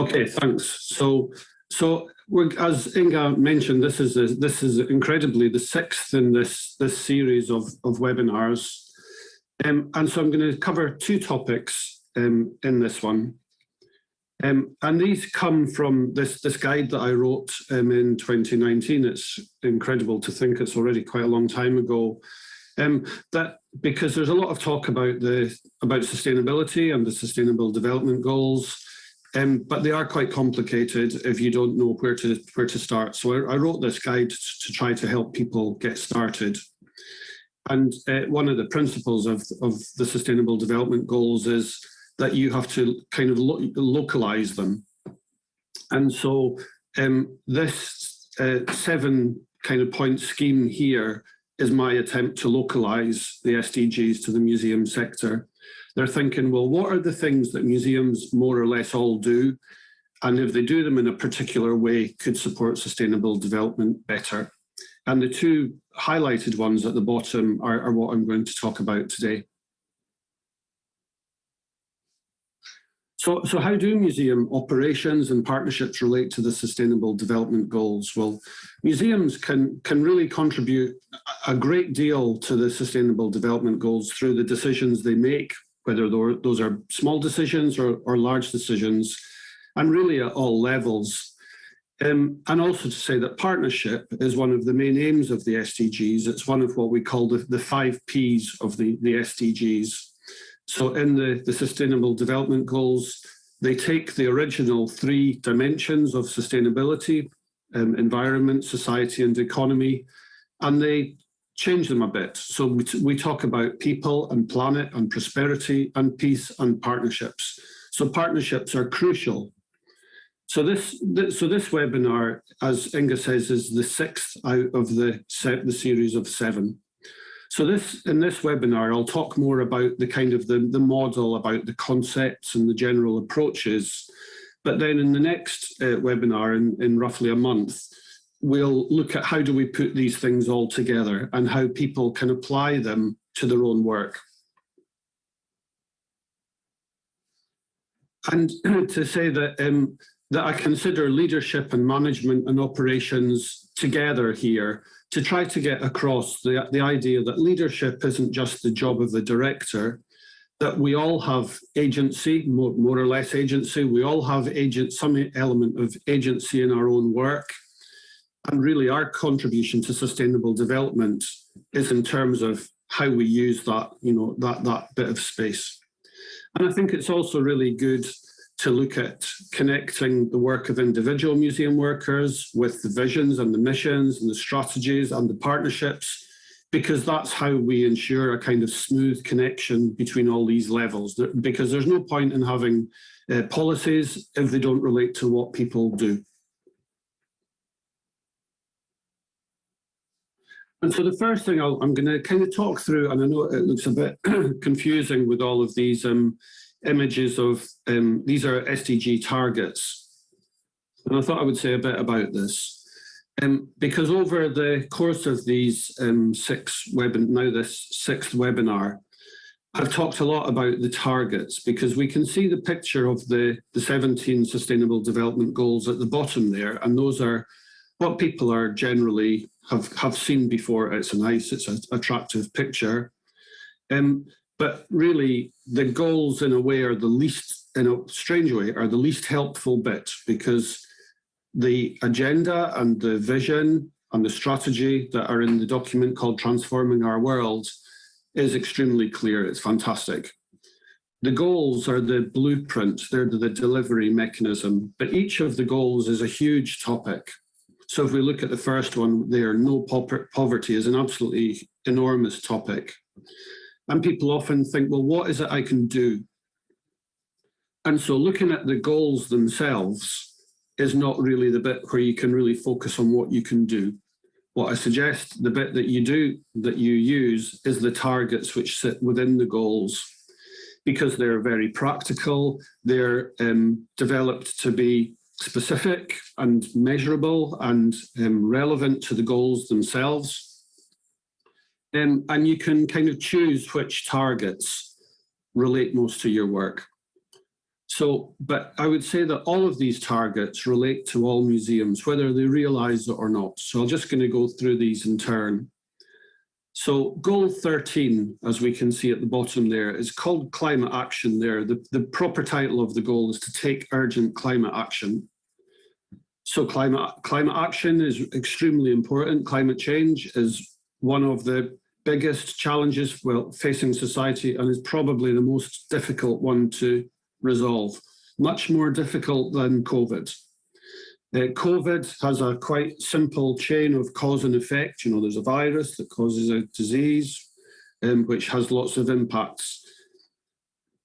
Okay, thanks. As Inga mentioned, this is incredibly the sixth in this series of webinars, and so I'm going to cover two topics in this one, and these come from this guide that I wrote in 2019. It's incredible to think it's already quite a long time ago. That because there's a lot of talk about sustainability and the Sustainable Development Goals. But they are quite complicated if you don't know where to start. So I wrote this guide to try to help people get started. And one of the principles of the Sustainable Development Goals is that you have to kind of localize them. And so this 7 kind of point scheme here is my attempt to localize the SDGs to the museum sector. They're thinking, well, what are the things that museums more or less all do? And if they do them in a particular way, could support sustainable development better? And the two highlighted ones at the bottom are what I'm going to talk about today. So how do museum operations and partnerships relate to the Sustainable Development Goals? Well, museums can really contribute a great deal to the Sustainable Development Goals through the decisions they make, whether those are small decisions or large decisions, and really at all levels. And also to say that partnership is one of the main aims of the SDGs. It's one of what we call the 5 Ps of the SDGs. So in the Sustainable Development Goals, they take the original 3 dimensions of sustainability, environment, society, and economy, and they change them a bit. So we talk about people and planet and prosperity and peace and partnerships. So partnerships are crucial. So this webinar, as Inga says, is the 6th out of the series of 7. So in this webinar, I'll talk more about the kind of the model, about the concepts and the general approaches. But then in the next webinar, in roughly a month, we'll look at how do we put these things all together and how people can apply them to their own work. And to say that that I consider leadership and management and operations together here to try to get across the idea that leadership isn't just the job of the director, that we all have agency, more or less agency. We all have some element of agency in our own work. And really our contribution to sustainable development is in terms of how we use that, that bit of space. And I think it's also really good to look at connecting the work of individual museum workers with the visions and the missions and the strategies and the partnerships, because that's how we ensure a kind of smooth connection between all these levels, because there's no point in having policies if they don't relate to what people do. And so the first thing I'm going to kind of talk through, and I know it looks a bit confusing with all of these images of, these are SDG targets. And I thought I would say a bit about this. Because over the course of these this 6th webinar, I've talked a lot about the targets, because we can see the picture of the 17 Sustainable Development Goals at the bottom there, and those are what people are generally have seen before. It's an attractive picture. But really, the goals, in a way, are the least, in a strange way, are the least helpful bit, because the agenda and the vision and the strategy that are in the document called Transforming Our World is extremely clear. It's fantastic. The goals are the blueprint, they're the delivery mechanism, but each of the goals is a huge topic. So if we look at the first one there, no poverty is an absolutely enormous topic. And people often think, well, what is it I can do? And so looking at the goals themselves is not really the bit where you can really focus on what you can do. What I suggest, the bit that you use is the targets which sit within the goals, because they're very practical, they're developed to be specific and measurable and relevant to the goals themselves. And you can kind of choose which targets relate most to your work. So, but I would say that all of these targets relate to all museums, whether they realise it or not. So I'm just going to go through these in turn. So goal 13, as we can see at the bottom there, is called climate action there. The proper title of the goal is to take urgent climate action. So climate action is extremely important. Climate change is one of the biggest challenges facing society, and is probably the most difficult one to resolve, much more difficult than COVID. COVID has a quite simple chain of cause and effect. You know, there's a virus that causes a disease, which has lots of impacts.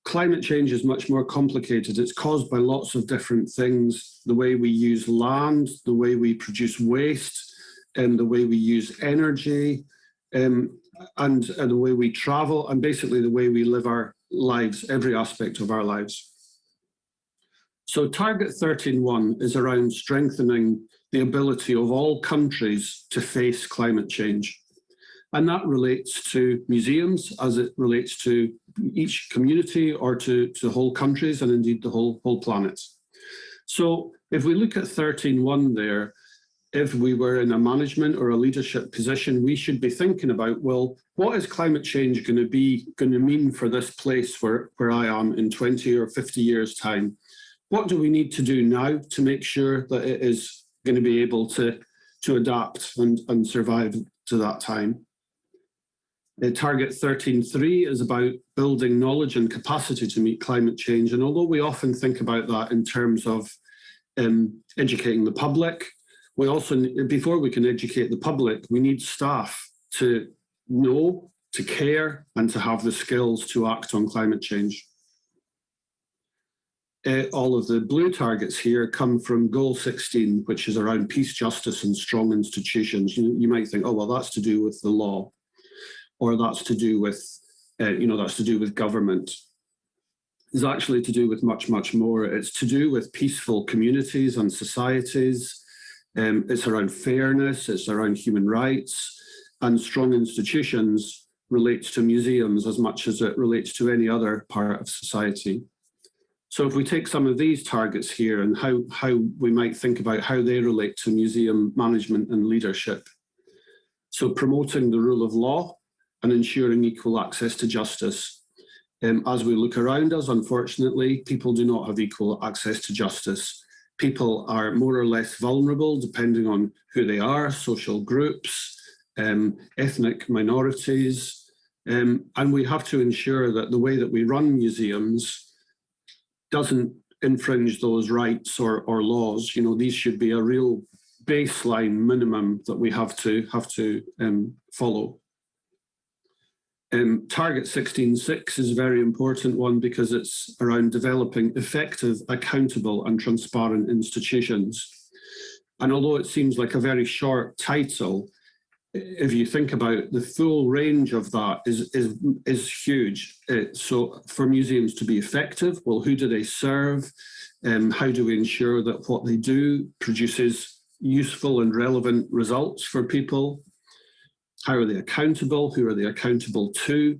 Climate change is much more complicated. It's caused by lots of different things: the way we use land, the way we produce waste, and the way we use energy, and the way we travel, and basically the way we live our lives, every aspect of our lives. So target 13.1 is around strengthening the ability of all countries to face climate change. And that relates to museums, as it relates to each community, or to whole countries, and indeed the whole planet. So if we look at 13.1 there, if we were in a management or a leadership position, we should be thinking about, well, what is climate change going to mean for this place where I am in 20 or 50 years' time? What do we need to do now to make sure that it is going to be able to adapt and survive to that time? Target 13.3 is about building knowledge and capacity to meet climate change. And although we often think about that in terms of educating the public, we also, before we can educate the public, we need staff to know, to care, and to have the skills to act on climate change. All of the blue targets here come from goal 16, which is around peace, justice, and strong institutions. You might think, oh, well, that's to do with the law, or that's to do with, that's to do with government. It's actually to do with much, much more. It's to do with peaceful communities and societies. It's around fairness, it's around human rights, and strong institutions relates to museums as much as it relates to any other part of society. So if we take some of these targets here and how we might think about how they relate to museum management and leadership. So promoting the rule of law and ensuring equal access to justice. As we look around us, unfortunately, people do not have equal access to justice. People are more or less vulnerable depending on who they are, social groups, ethnic minorities, and we have to ensure that the way that we run museums doesn't infringe those rights or laws. You know, these should be a real baseline minimum that we have to follow. Target 16.6 is a very important one because it's around developing effective, accountable, and transparent institutions. And although it seems like a very short title, if you think about the full range of that is huge. So for museums to be effective, well, who do they serve? How do we ensure that what they do produces useful and relevant results for people? How are they accountable? Who are they accountable to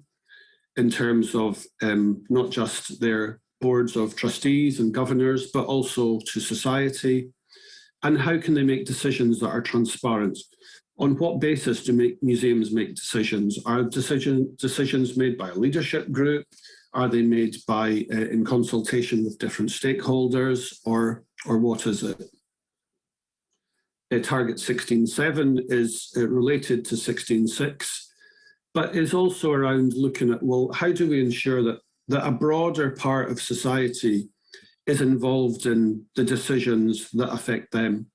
in terms of not just their boards of trustees and governors, but also to society? And how can they make decisions that are transparent? On what basis do museums make decisions? Are decisions made by a leadership group? Are they made by in consultation with different stakeholders, or what is it? Target 16.7 is related to 16.6, but is also around looking at, well, how do we ensure that a broader part of society is involved in the decisions that affect them?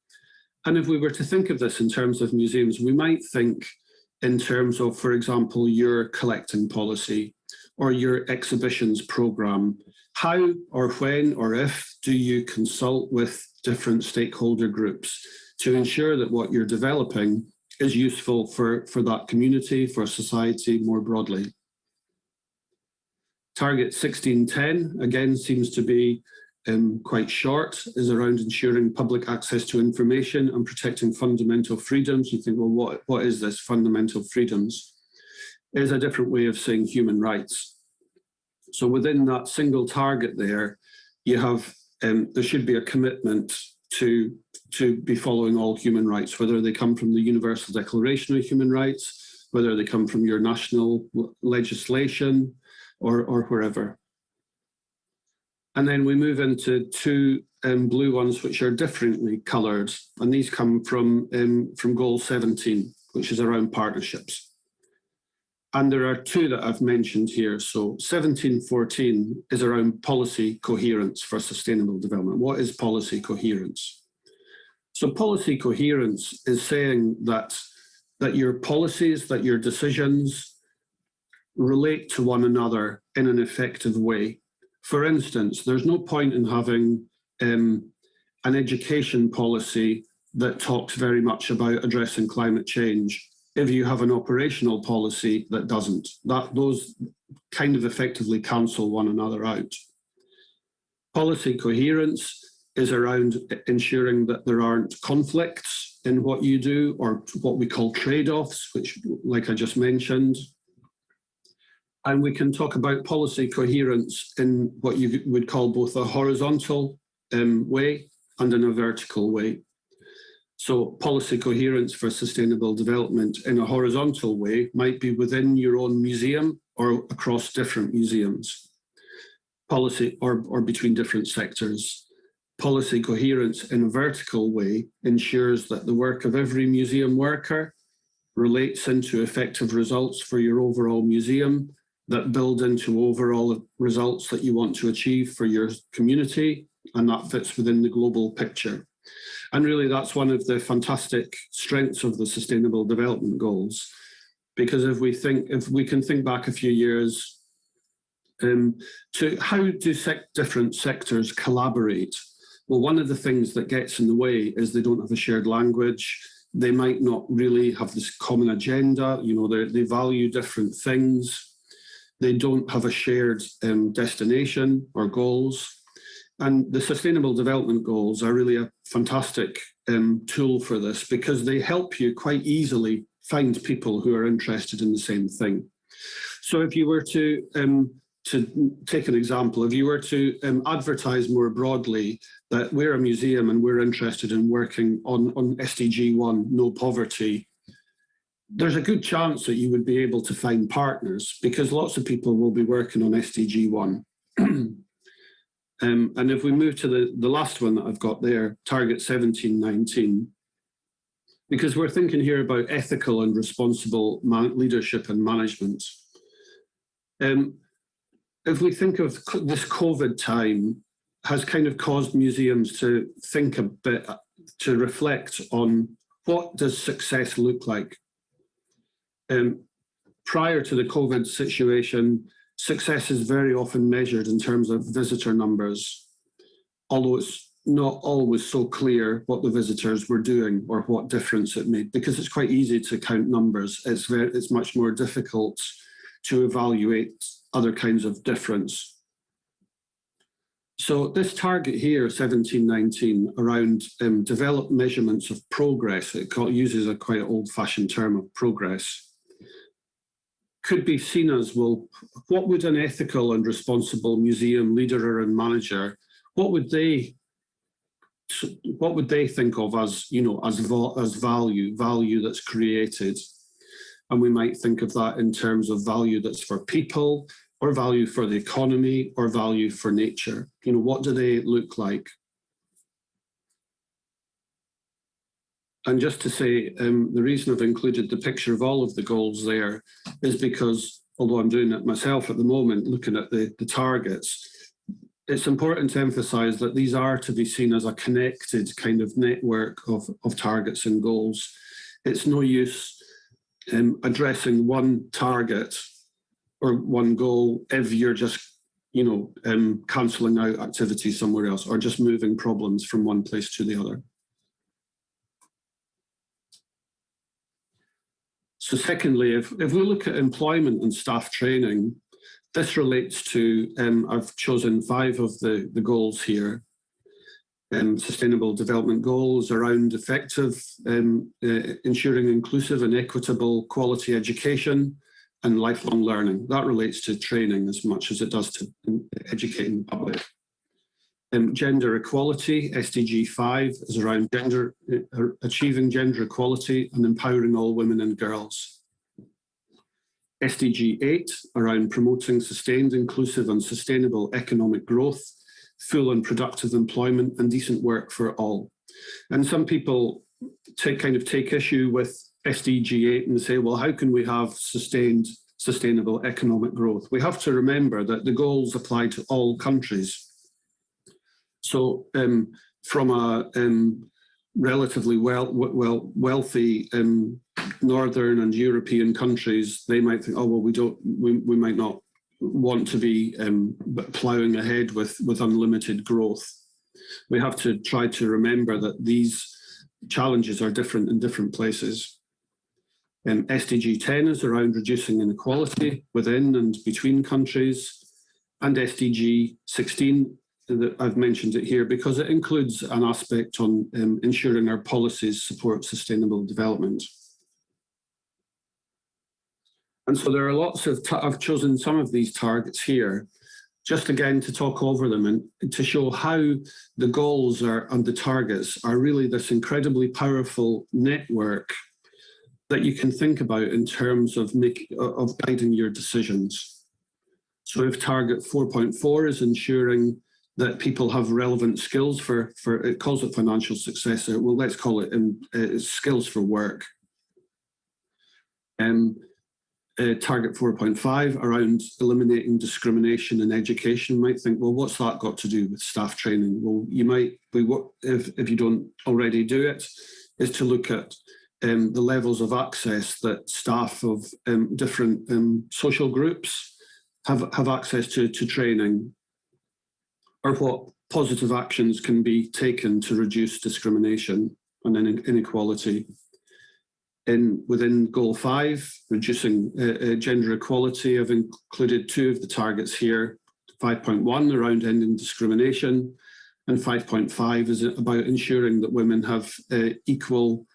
And if we were to think of this in terms of museums, we might think in terms of, for example, your collecting policy or your exhibitions program. How or when or if do you consult with different stakeholder groups to ensure that what you're developing is useful for that community, for society more broadly? Target 16.10, again, seems to be quite short, is around ensuring public access to information and protecting fundamental freedoms. You think, well, what is this, fundamental freedoms? It is a different way of saying human rights. So within that single target there, you have, there should be a commitment to be following all human rights, whether they come from the Universal Declaration of Human Rights, whether they come from your national legislation or wherever. And then we move into two blue ones, which are differently coloured, and these come from Goal 17, which is around partnerships. And there are two that I've mentioned here. So 1714 is around policy coherence for sustainable development. What is policy coherence? So policy coherence is saying that your policies, that your decisions relate to one another in an effective way. For instance, there's no point in having an education policy that talks very much about addressing climate change if you have an operational policy that doesn't. Those kind of effectively cancel one another out. Policy coherence is around ensuring that there aren't conflicts in what you do, or what we call trade-offs, which, like I just mentioned. And we can talk about policy coherence in what you would call both a horizontal way and in a vertical way. So policy coherence for sustainable development in a horizontal way might be within your own museum or across different museums, policy or between different sectors. Policy coherence in a vertical way ensures that the work of every museum worker relates into effective results for your overall museum that build into overall results that you want to achieve for your community, and that fits within the global picture. And really, that's one of the fantastic strengths of the Sustainable Development Goals, because if we can think back a few years to how do different sectors collaborate. Well, one of the things that gets in the way is they don't have a shared language. They might not really have this common agenda. You know, they value different things. They don't have a shared destination or goals. And the Sustainable Development Goals are really a fantastic tool for this, because they help you quite easily find people who are interested in the same thing. So if you were to take an example, if you were to advertise more broadly that we're a museum and we're interested in working on SDG 1, no poverty, there's a good chance that you would be able to find partners, because lots of people will be working on SDG 1. And if we move to the last one that I've got there, target 1719, because we're thinking here about ethical and responsible leadership and management. If we think of this COVID time has kind of caused museums to think a bit, to reflect on what does success look like. Prior to the COVID situation, success is very often measured in terms of visitor numbers, although it's not always so clear what the visitors were doing or what difference it made, because it's quite easy to count numbers. It's much more difficult to evaluate other kinds of difference. So this target here, 1719, around develop measurements of progress, it uses a quite old-fashioned term of progress, could be seen as, well, what would an ethical and responsible museum leader and manager, what would they think of as, you know, as value that's created? And we might think of that in terms of value that's for people, or value for the economy, or value for nature. You know, what do they look like? And just to say, the reason I've included the picture of all of the goals there is because, although I'm doing it myself at the moment, looking at the targets, it's important to emphasize that these are to be seen as a connected kind of network of targets and goals. It's no use addressing one target or one goal if you're just, you know, cancelling out activity somewhere else, or just moving problems from one place to the other. So secondly, if we look at employment and staff training, this relates to, I've chosen 5 of the goals here. Sustainable Development Goals around effective, ensuring inclusive and equitable quality education and lifelong learning. That relates to training as much as it does to educating the public. Gender equality, SDG 5, is around achieving gender equality and empowering all women and girls. SDG 8, around promoting sustained, inclusive and sustainable economic growth, full and productive employment and decent work for all. And some people take issue with SDG 8 and say, well, how can we have sustainable economic growth? We have to remember that the goals apply to all countries. So from a relatively wealthy Northern and European countries, they might think, oh, well, we might not want to be ploughing ahead with unlimited growth. We have to try to remember that these challenges are different in different places. SDG 10 is around reducing inequality within and between countries, and SDG 16, I've mentioned it here because it includes an aspect on ensuring our policies support sustainable development. And so there are lots of, I've chosen some of these targets here, just again to talk over them and to show how the goals and the targets are really this incredibly powerful network that you can think about in terms of guiding your decisions. So if target 4.4 is ensuring that people have relevant skills for it calls it financial success, well, let's call it skills for work. Target 4.5 around eliminating discrimination in education. You might think, well, what's that got to do with staff training? Well, you might be, if you don't already do it, is to look at the levels of access that staff of different social groups have access to training, or what positive actions can be taken to reduce discrimination and inequality. Within Goal 5, reducing gender equality, I've included 2 of the targets here. 5.1 around ending discrimination, and 5.5 is about ensuring that women have equal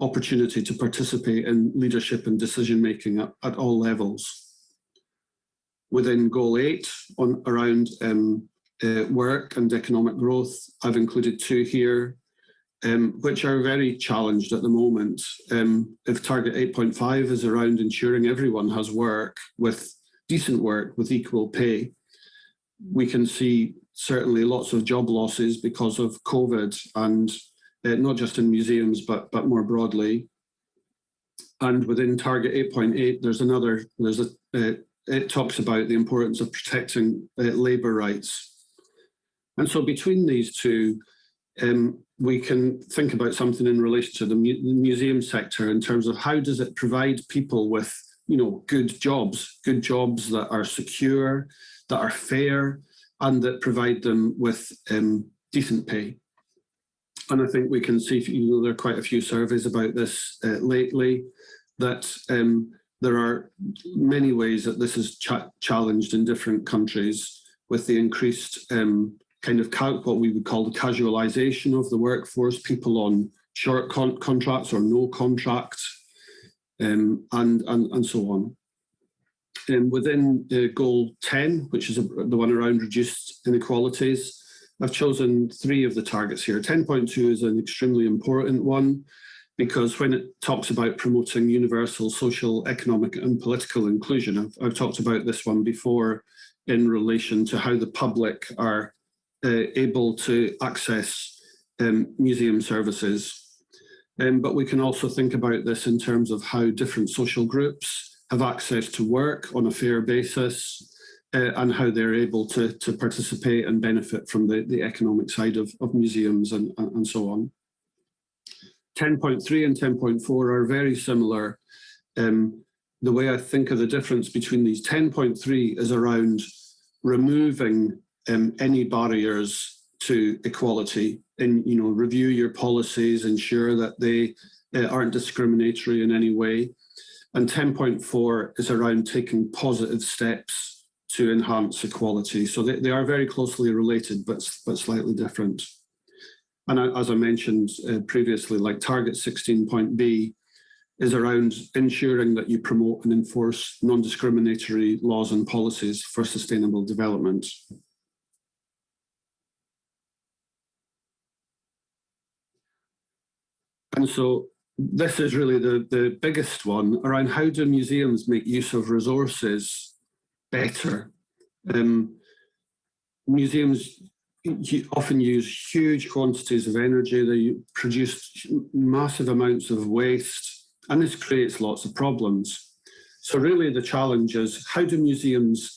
opportunity to participate in leadership and decision-making at all levels. Within Goal 8, around work and economic growth, I've included 2 here, which are very challenged at the moment. If target 8.5 is around ensuring everyone has decent work with equal pay, we can see certainly lots of job losses because of COVID, and not just in museums, but more broadly. And within target 8.8, it talks about the importance of protecting labour rights. And so between these two, we can think about something in relation to the museum sector in terms of how does it provide people with, good jobs that are secure, that are fair, and that provide them with decent pay. And I think we can see, there are quite a few surveys about this lately, that there are many ways that this is challenged in different countries with the increased what we would call the casualisation of the workforce, people on short contracts or no contract, and so on. Within Goal 10, which is the one around reduced inequalities, I've chosen 3 of the targets here. 10.2 is an extremely important one because when it talks about promoting universal social, economic and political inclusion, I've talked about this one before in relation to how the public are able to access museum services. But we can also think about this in terms of how different social groups have access to work on a fair basis, and how they're able to participate and benefit from the economic side of museums and so on. 10.3 and 10.4 are very similar. The way I think of the difference between these, 10.3 is around removing any barriers to equality, and review your policies, ensure that they aren't discriminatory in any way. And 10.4 is around taking positive steps to enhance equality. So they are very closely related, but slightly different. And as I mentioned previously, like target 16.B is around ensuring that you promote and enforce non-discriminatory laws and policies for sustainable development. And so this is really the biggest one around how do museums make use of resources better. Museums often use huge quantities of energy, they produce massive amounts of waste, and this creates lots of problems. So really the challenge is, how do museums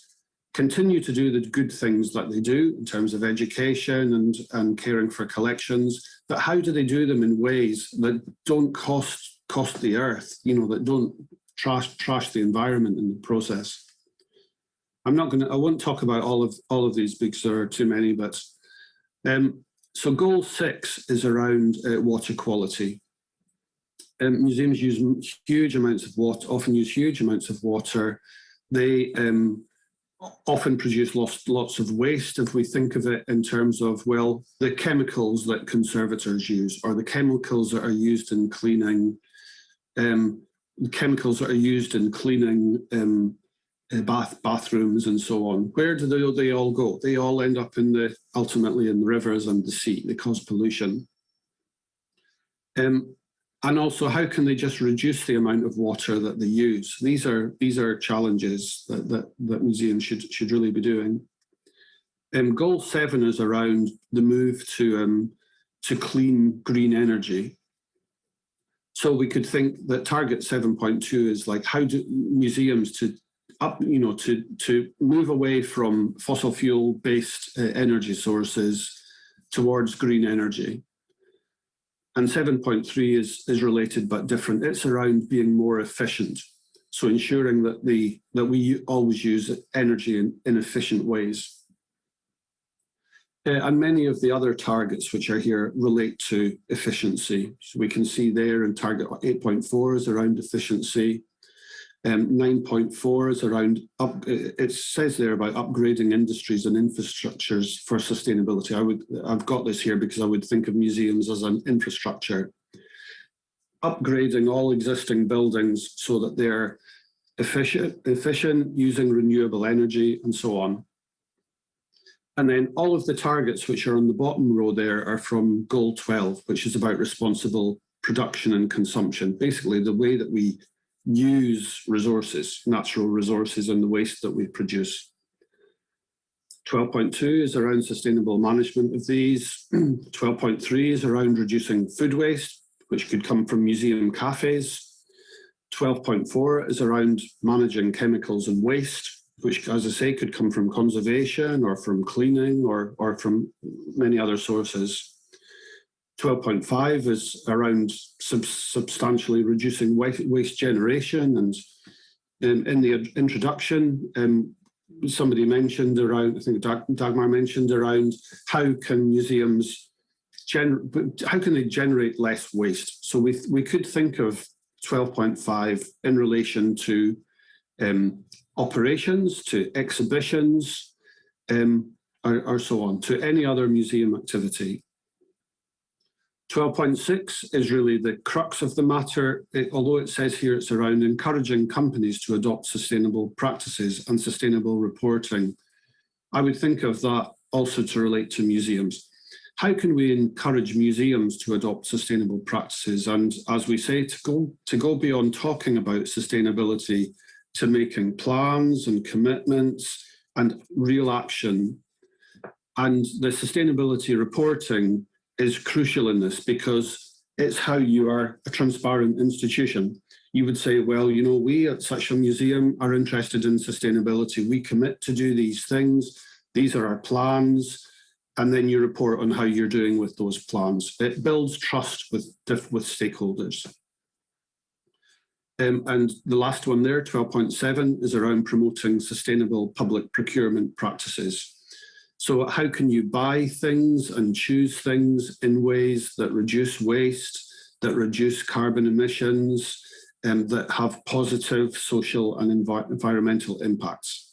continue to do the good things that they do in terms of education and caring for collections, but how do they do them in ways that don't cost the earth, that don't trash the environment in the process? I won't talk about all of these because there are too many, but so goal 6 is around water quality. Museums use huge amounts of water, often use huge amounts of water. They often produce lots of waste, if we think of it in terms of, well, the chemicals that conservators use, or the chemicals that are used in cleaning, bathrooms and so on. Where do they all go? They all end up ultimately in the rivers and the sea. They cause pollution. And also, how can they just reduce the amount of water that they use? These are challenges that museums should really be doing. Goal 7 is around the move to clean green energy. So we could think that target 7.2 is like, how do museums to move away from fossil fuel based energy sources towards green energy. And 7.3 is related but different. It's around being more efficient. So ensuring that we always use energy in efficient ways. And many of the other targets which are here relate to efficiency. So we can see there in target 8.4 is around efficiency. 9.4 is around, it says there about upgrading industries and infrastructures for sustainability. I've got this here because I would think of museums as an infrastructure. Upgrading all existing buildings so that they're efficient, using renewable energy and so on. And then all of the targets which are on the bottom row there are from goal 12, which is about responsible production and consumption. Basically the way that we use resources, natural resources, and the waste that we produce. 12.2 is around sustainable management of these. 12.3 is around reducing food waste, which could come from museum cafes. 12.4 is around managing chemicals and waste, which, as I say, could come from conservation or from cleaning or from many other sources. 12.5 is around substantially reducing waste generation. And in the introduction, somebody mentioned around, I think Dagmar mentioned around, how can museums generate less waste? So we could think of 12.5 in relation to operations, to exhibitions, or so on, to any other museum activity. 12.6 is really the crux of the matter, although it says here it's around encouraging companies to adopt sustainable practices and sustainable reporting. I would think of that also to relate to museums. How can we encourage museums to adopt sustainable practices? And as we say, to go beyond talking about sustainability to making plans and commitments and real action. And the sustainability reporting is crucial in this because it's how you are a transparent institution. You would say, well, we at such a museum are interested in sustainability. We commit to do these things. These are our plans. And then you report on how you're doing with those plans. It builds trust with stakeholders. And the last one there, 12.7, is around promoting sustainable public procurement practices. So how can you buy things and choose things in ways that reduce waste, that reduce carbon emissions, and that have positive social and environmental impacts?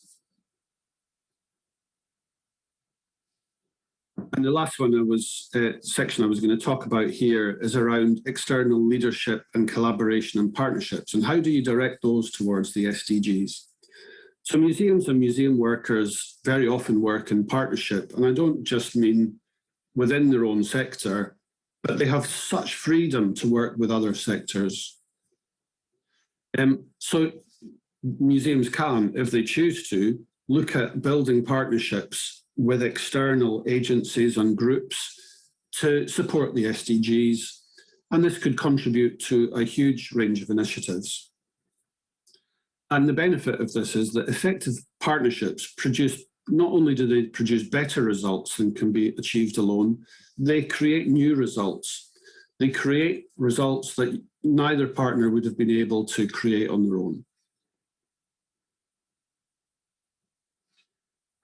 And the last one section I was going to talk about here is around external leadership and collaboration and partnerships. And how do you direct those towards the SDGs? So museums and museum workers very often work in partnership, and I don't just mean within their own sector, but they have such freedom to work with other sectors. So museums can, if they choose to, look at building partnerships with external agencies and groups to support the SDGs, and this could contribute to a huge range of initiatives. And the benefit of this is that effective partnerships produce, not only do they produce better results than can be achieved alone, they create new results. They create results that neither partner would have been able to create on their own.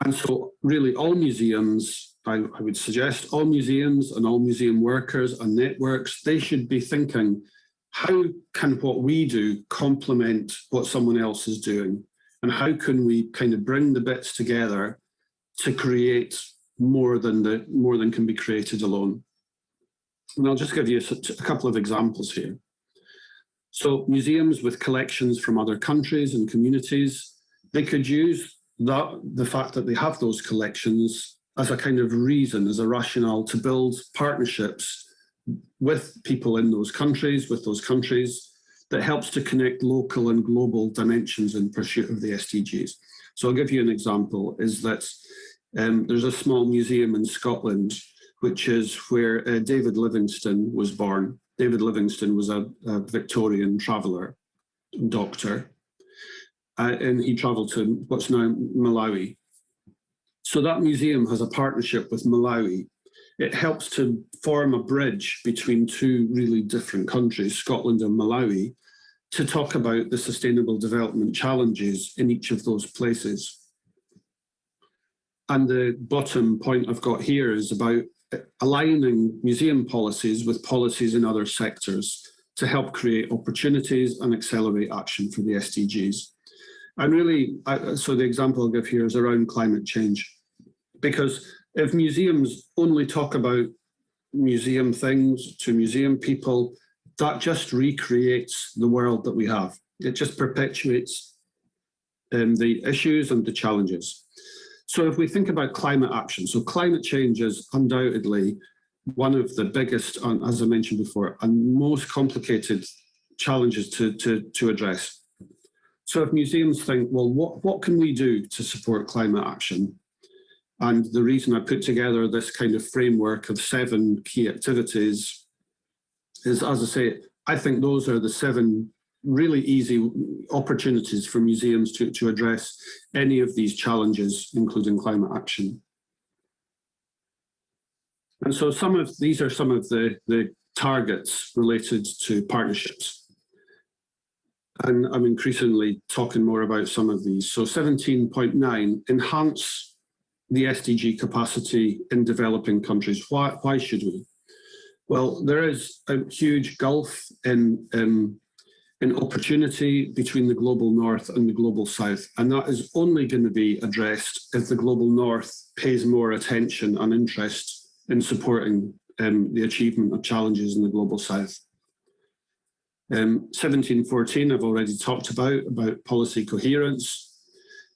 And so really all museums, I would suggest all museums and all museum workers and networks, they should be thinking, how can what we do complement what someone else is doing? And how can we kind of bring the bits together to create more than can be created alone? And I'll just give you a couple of examples here. So museums with collections from other countries and communities, they could use the fact that they have those collections as a kind of reason, as a rationale to build partnerships with people in those countries, that helps to connect local and global dimensions in pursuit of the SDGs. So I'll give you an example, is that there's a small museum in Scotland, which is where David Livingstone was born. David Livingstone was a Victorian traveller, doctor, and he travelled to what's now Malawi. So that museum has a partnership with Malawi. It helps to form a bridge between two really different countries, Scotland and Malawi, to talk about the sustainable development challenges in each of those places. And the bottom point I've got here is about aligning museum policies with policies in other sectors to help create opportunities and accelerate action for the SDGs. And really, so the example I'll give here is around climate change. Because if museums only talk about museum things to museum people, that just recreates the world that we have. It just perpetuates the issues and the challenges. So if we think about climate action, so climate change is undoubtedly one of the biggest, as I mentioned before, and most complicated challenges to address. So if museums think, well, what can we do to support climate action? And the reason I put together this kind of framework of 7 key activities is, as I say, I think those are the 7 really easy opportunities for museums to address any of these challenges, including climate action. And so these are some of the targets related to partnerships. And I'm increasingly talking more about some of these. So 17.9, enhance the SDG capacity in developing countries. Why should we? Well, there is a huge gulf in opportunity between the global north and the global south. And that is only going to be addressed if the global north pays more attention and interest in supporting the achievement of challenges in the global south. 1714, I've already talked about policy coherence.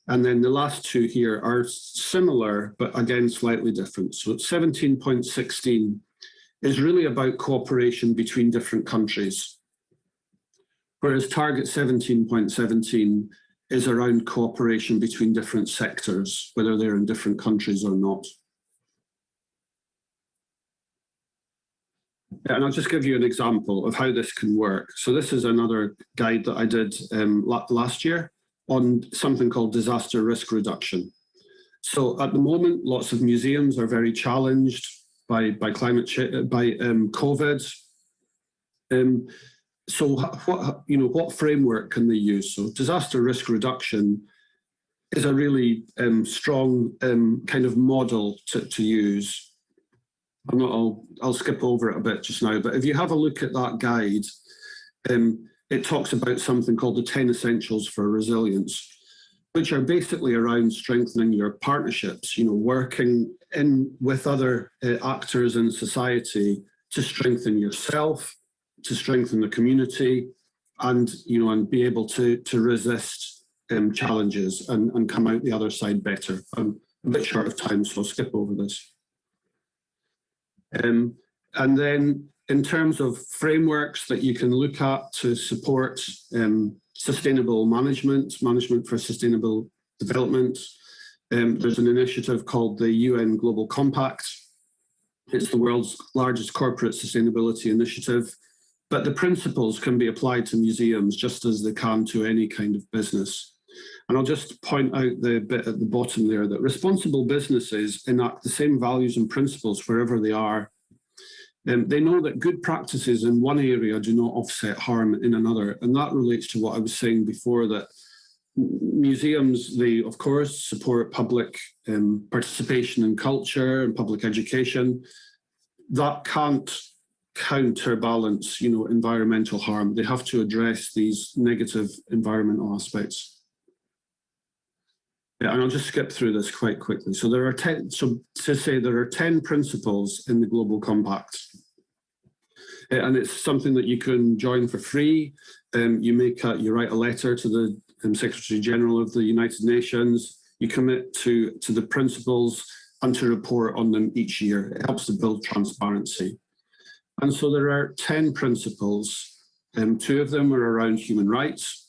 And then the last 2 here are similar, but again, slightly different. So 17.16 is really about cooperation between different countries, whereas target 17.17 is around cooperation between different sectors, whether they're in different countries or not. And I'll just give you an example of how this can work. So this is another guide that I did last year on something called disaster risk reduction. So at the moment, lots of museums are very challenged by climate change, by COVID. So what framework can they use? So disaster risk reduction is a really strong kind of model to use. I'll skip over it a bit just now, but if you have a look at that guide, it talks about something called the 10 essentials for resilience, which are basically around strengthening your partnerships, working with other actors in society to strengthen yourself, to strengthen the community, and be able to resist challenges and come out the other side better. I'm a bit short of time, so I'll skip over this. And then in terms of frameworks that you can look at to support sustainable management for sustainable development, there's an initiative called the UN Global Compact. It's the world's largest corporate sustainability initiative, but the principles can be applied to museums just as they can to any kind of business. And I'll just point out the bit at the bottom there that responsible businesses enact the same values and principles wherever they are. They know that good practices in one area do not offset harm in another. And that relates to what I was saying before, that museums, they of course support public participation in culture and public education. That can't counterbalance, environmental harm. They have to address these negative environmental aspects. Yeah, and I'll just skip through this quite quickly. So there are 10. So to say there are 10 principles in the Global Compact, and it's something that you can join for free. You write a letter to the Secretary General of the United Nations. You commit to the principles and to report on them each year. It helps to build transparency. And so there are 10 principles. 2 of them are around human rights,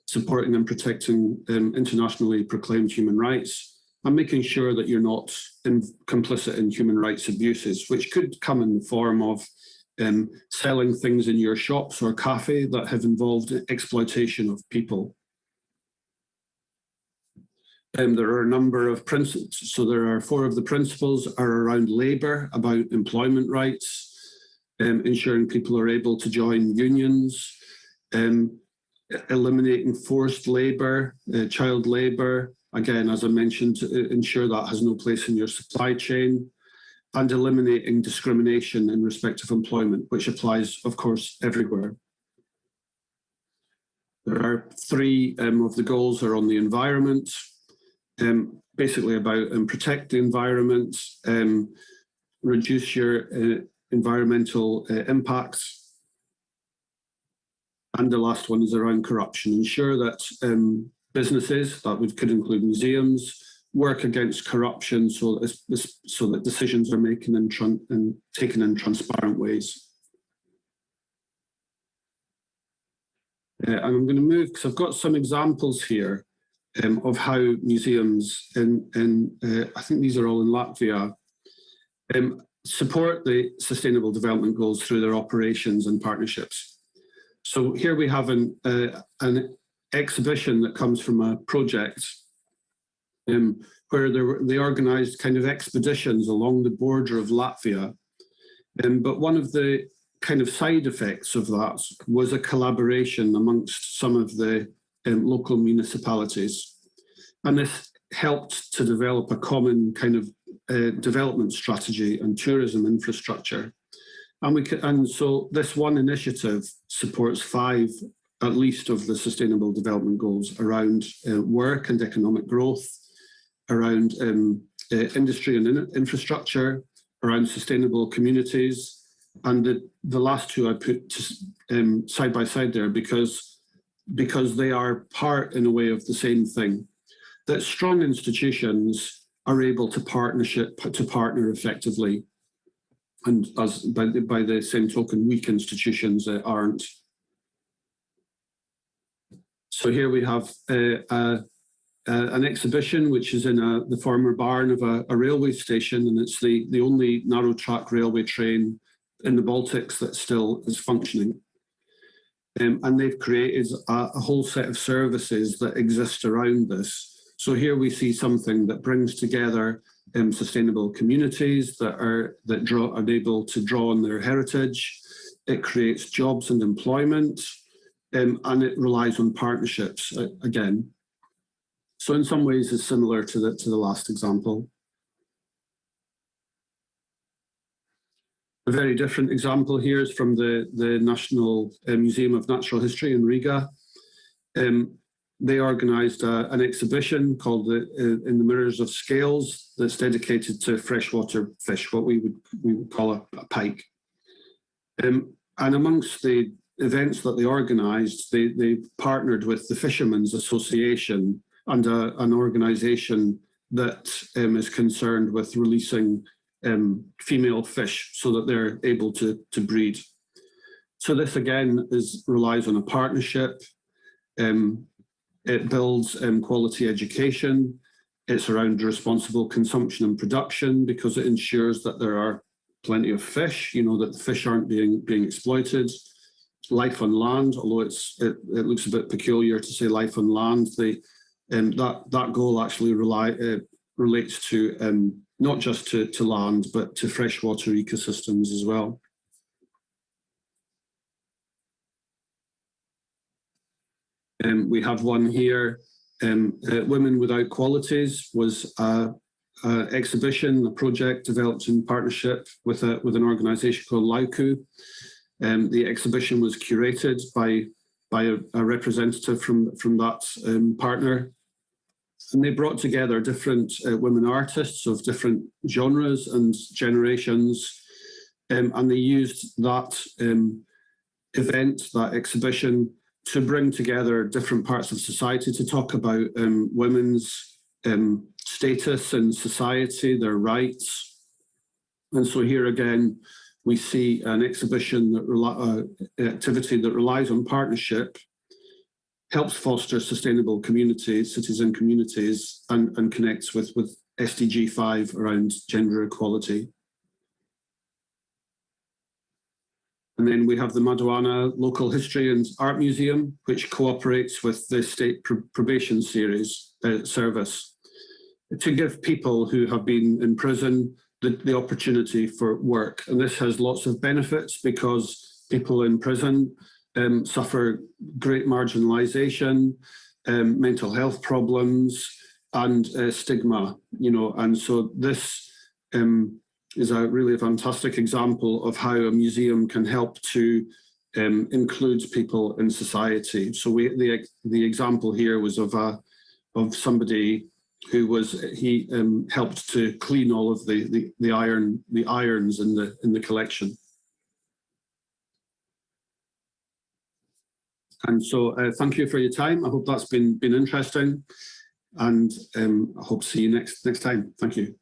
supporting and protecting internationally proclaimed human rights, and making sure that you're not complicit in human rights abuses, which could come in the form of selling things in your shops or cafe that have involved exploitation of people. There are a number of principles. So there are 4 of the principles are around labour, about employment rights, ensuring people are able to join unions, eliminating forced labour, child labour, again, as I mentioned, to ensure that has no place in your supply chain, and eliminating discrimination in respect of employment, which applies, of course, everywhere. There are 3 of the goals are on the environment, basically about protect the environment, reduce your environmental impacts. And the last one is around corruption. Ensure that businesses, could include museums, work against corruption so that decisions are taken in transparent ways. And I'm going to move, because I've got some examples here of how museums I think these are all in Latvia, support the Sustainable Development Goals through their operations and partnerships. So here we have an exhibition that comes from a project where they organised kind of expeditions along the border of Latvia. But one of the kind of side effects of that was a collaboration amongst some of the local municipalities. And this helped to develop a common kind of development strategy and tourism infrastructure. And so this one initiative supports 5, at least, of the Sustainable Development Goals around work and economic growth, around industry and infrastructure, around sustainable communities. And the last 2 I put side by side there because they are part, in a way, of the same thing, that strong institutions are able to partner effectively. And as by the same token, weak institutions aren't. So here we have an exhibition which is in the former barn of a railway station, and it's the only narrow track railway train in the Baltics that still is functioning. And they've created a whole set of services that exist around this. So here we see something that brings together sustainable communities that are able to draw on their heritage. It creates jobs and employment, and it relies on partnerships again. So in some ways, it's similar to the last example. A very different example here is from the National Museum of Natural History in Riga. They organised an exhibition called In the Mirrors of Scales that's dedicated to freshwater fish, what we would call a pike. And amongst the events that they organised, they partnered with the Fishermen's Association and an organisation that is concerned with releasing female fish so that they're able to breed. So this again relies on a partnership. It builds quality education. It's around responsible consumption and production because it ensures that there are plenty of fish, that the fish aren't being exploited. Life on land, although it looks a bit peculiar to say life on land, that goal actually relates to not just to land, but to freshwater ecosystems as well. We have one here. Women Without Qualities was an exhibition, a project developed in partnership with an organisation called Lauku. The exhibition was curated by a representative from that partner, and they brought together different women artists of different genres and generations, and they used that event, that exhibition, to bring together different parts of society to talk about women's status in society, their rights. And so here again, we see an exhibition activity that relies on partnership, helps foster sustainable communities, cities and communities, and connects with SDG 5 around gender equality. And then we have the Maduana Local History and Art Museum, which cooperates with the State Probation Service to give people who have been in prison the opportunity for work. And this has lots of benefits because people in prison suffer great marginalization, mental health problems, and stigma, and so this is a really fantastic example of how a museum can help to include people in society. So the example here was of somebody who helped to clean all of the irons in the collection. And so thank you for your time. I hope that's been interesting, and I hope to see you next time. Thank you.